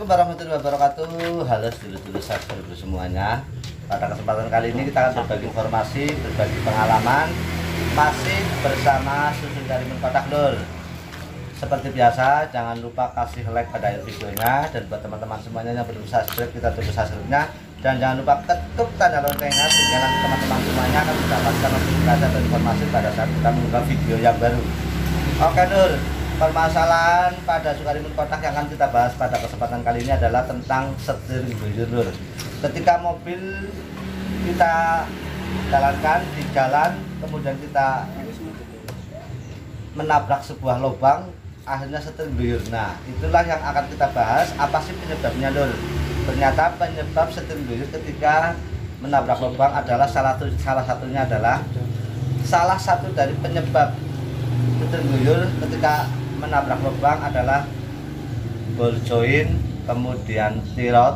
Assalamualaikum warahmatullahi wabarakatuh. Halo sedulur-sedulur subscriber semuanya. Pada kesempatan kali ini kita akan berbagi informasi, berbagi pengalaman masih bersama Susun Karimun Kotak Lur. Seperti biasa, jangan lupa kasih like pada akhir videonya, dan buat teman-teman semuanya yang belum subscribe, kita tunggu subscribe-nya, dan jangan lupa ketuk tanda loncengnya sehingga nanti teman-teman semuanya akan mendapatkan notifikasi atau informasi pada saat kita mengunggah video yang baru. Oke Lur, permasalahan pada Sukarimun Kotak yang akan kita bahas pada kesempatan kali ini adalah tentang setir guyur Lur. Ketika mobil kita jalankan di jalan, kemudian kita menabrak sebuah lubang, akhirnya setir guyur. Nah, itulah yang akan kita bahas. Apa sih penyebabnya Lur? Ternyata penyebab setir guyur ketika menabrak lubang adalah salah satu dari penyebab setir guyur ketika menabrak lubang adalah ball joint, kemudian tirot.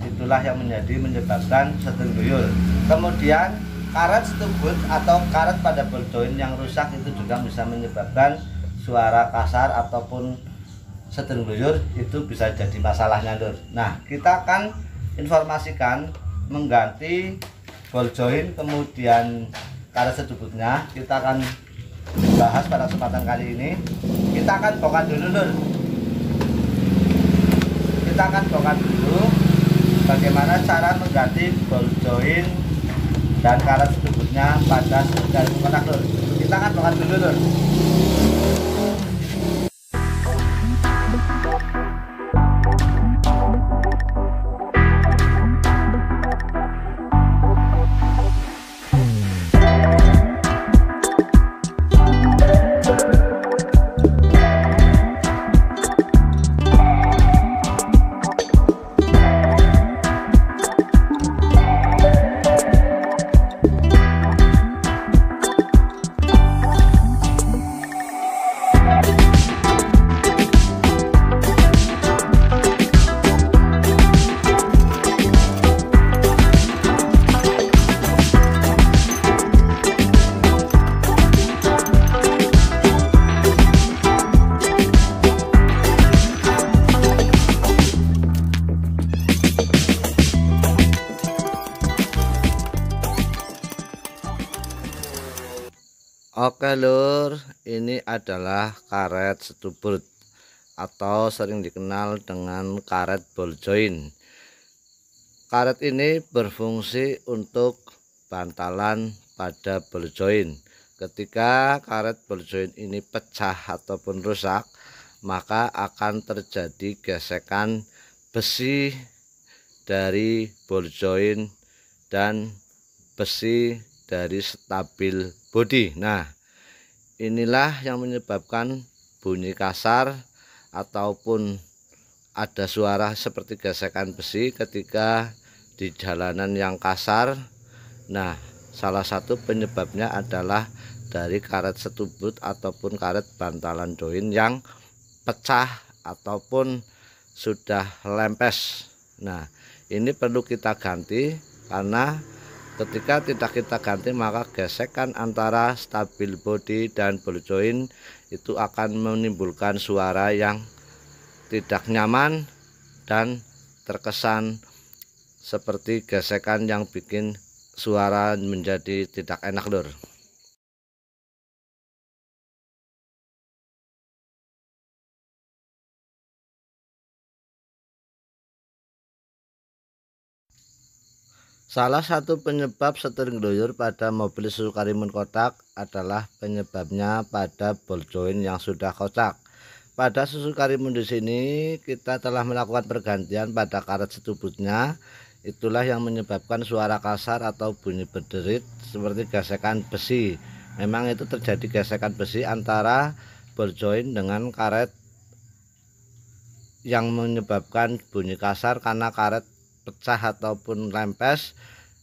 Itulah yang menyebabkan setir guyur. Kemudian karet stubut atau karet pada ball joint yang rusak itu juga bisa menyebabkan suara kasar ataupun setir guyur, itu bisa jadi masalahnya Lur. Nah, kita akan informasikan mengganti ball joint kemudian karet stubutnya. Kita akan bahas pada kesempatan kali ini. Kita akan bongkar dulu Lur. Kita akan bongkar dulu bagaimana cara mengganti ball joint dan karet stubutnya pada Susun Karimun Kotak Lur. Kita akan bongkar dulu Lur. Oke Lur, ini adalah karet stubut atau sering dikenal dengan karet ball joint. Karet ini berfungsi untuk bantalan pada ball joint. Ketika karet ball joint ini pecah ataupun rusak, maka akan terjadi gesekan besi dari ball joint dan besi dari stabil bodi. Nah, inilah yang menyebabkan bunyi kasar ataupun ada suara seperti gesekan besi ketika di jalanan yang kasar. Nah, salah satu penyebabnya adalah dari karet stubut ataupun karet bantalan joint yang pecah ataupun sudah lempes. Nah, ini perlu kita ganti, karena ketika tidak kita ganti maka gesekan antara stabil bodi dan ball joint itu akan menimbulkan suara yang tidak nyaman dan terkesan seperti gesekan yang bikin suara menjadi tidak enak Lur. Salah satu penyebab setir guyur pada mobil Susun Karimun Kotak adalah penyebabnya pada ball joint yang sudah kocak. Pada Susun Karimun di sini kita telah melakukan pergantian pada karet stubutnya. Itulah yang menyebabkan suara kasar atau bunyi berderit seperti gesekan besi. Memang itu terjadi gesekan besi antara ball joint dengan karet yang menyebabkan bunyi kasar karena karet pecah ataupun lempes.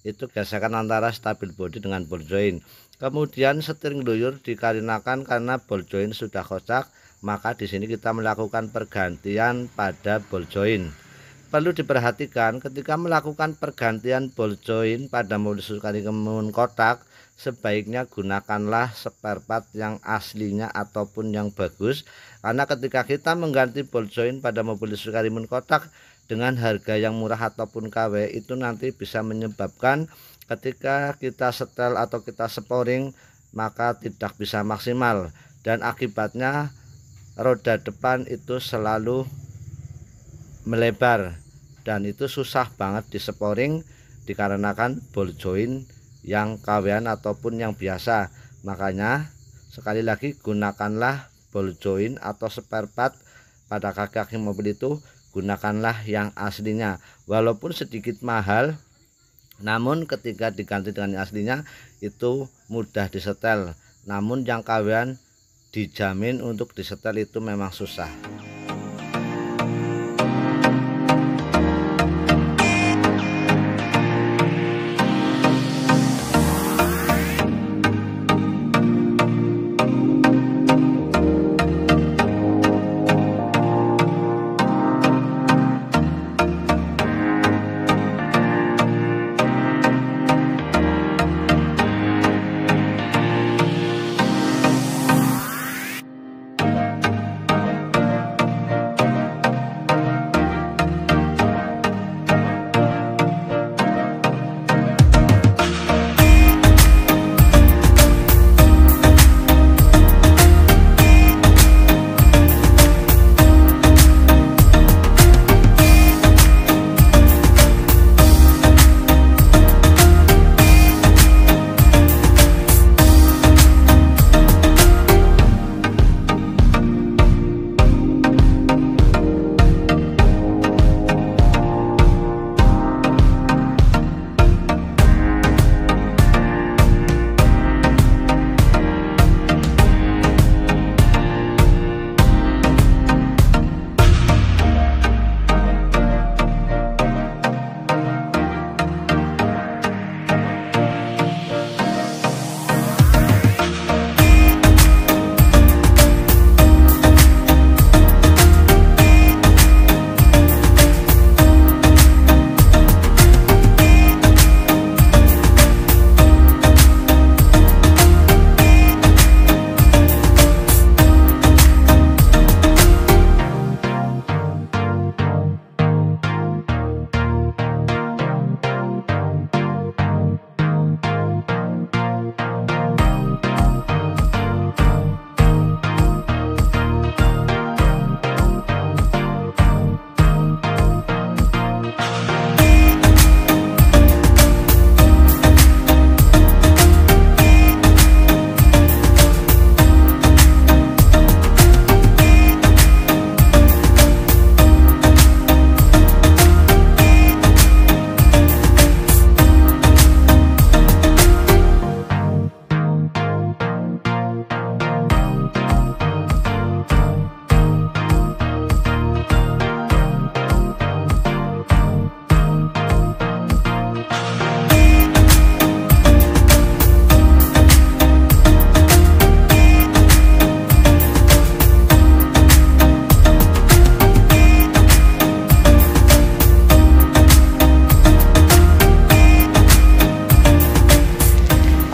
Itu gesekan antara stabil bodi dengan ball joint. Kemudian setir guyur dikarenakan karena ball joint sudah kocak, maka di sini kita melakukan pergantian pada ball joint. Perlu diperhatikan ketika melakukan pergantian ball joint pada mobil Susun Karimun Kotak, sebaiknya gunakanlah spare part yang aslinya ataupun yang bagus, karena ketika kita mengganti ball joint pada mobil Susun Karimun Kotak dengan harga yang murah ataupun KW itu nanti bisa menyebabkan ketika kita setel atau kita sporing maka tidak bisa maksimal, dan akibatnya roda depan itu selalu melebar dan itu susah banget di sporing dikarenakan ball joint yang KW-an ataupun yang biasa. Makanya sekali lagi gunakanlah ball joint atau spare part pada kaki-kaki mobil itu, gunakanlah yang aslinya walaupun sedikit mahal, namun ketika diganti dengan yang aslinya itu mudah disetel, namun yang KW-an dijamin untuk disetel itu memang susah.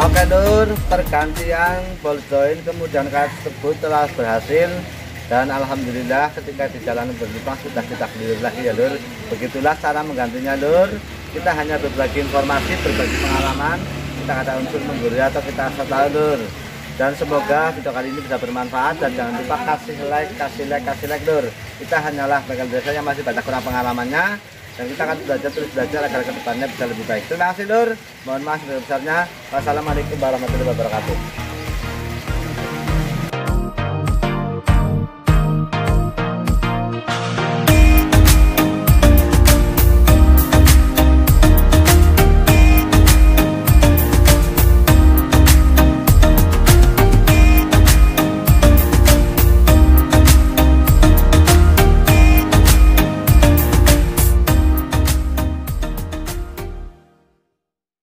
Oke Lur, pergantian ball joint kemudian karet tersebut telah berhasil, dan alhamdulillah ketika di jalan berlubang sudah kita clear lagi ya Lur. Begitulah cara menggantinya Lur. Kita hanya berbagi informasi, berbagi pengalaman, kita ada unsur menggurui atau kita asal tahu Lur. Dan semoga video kali ini bisa bermanfaat, dan jangan lupa kasih like Lur. Kita hanyalah bengkel desa yang masih banyak kurang pengalamannya, dan kita akan terus belajar agar kedepannya bisa lebih baik. Terima kasih Lur, mohon maaf sebesar-besarnya. Wassalamualaikum warahmatullahi wabarakatuh.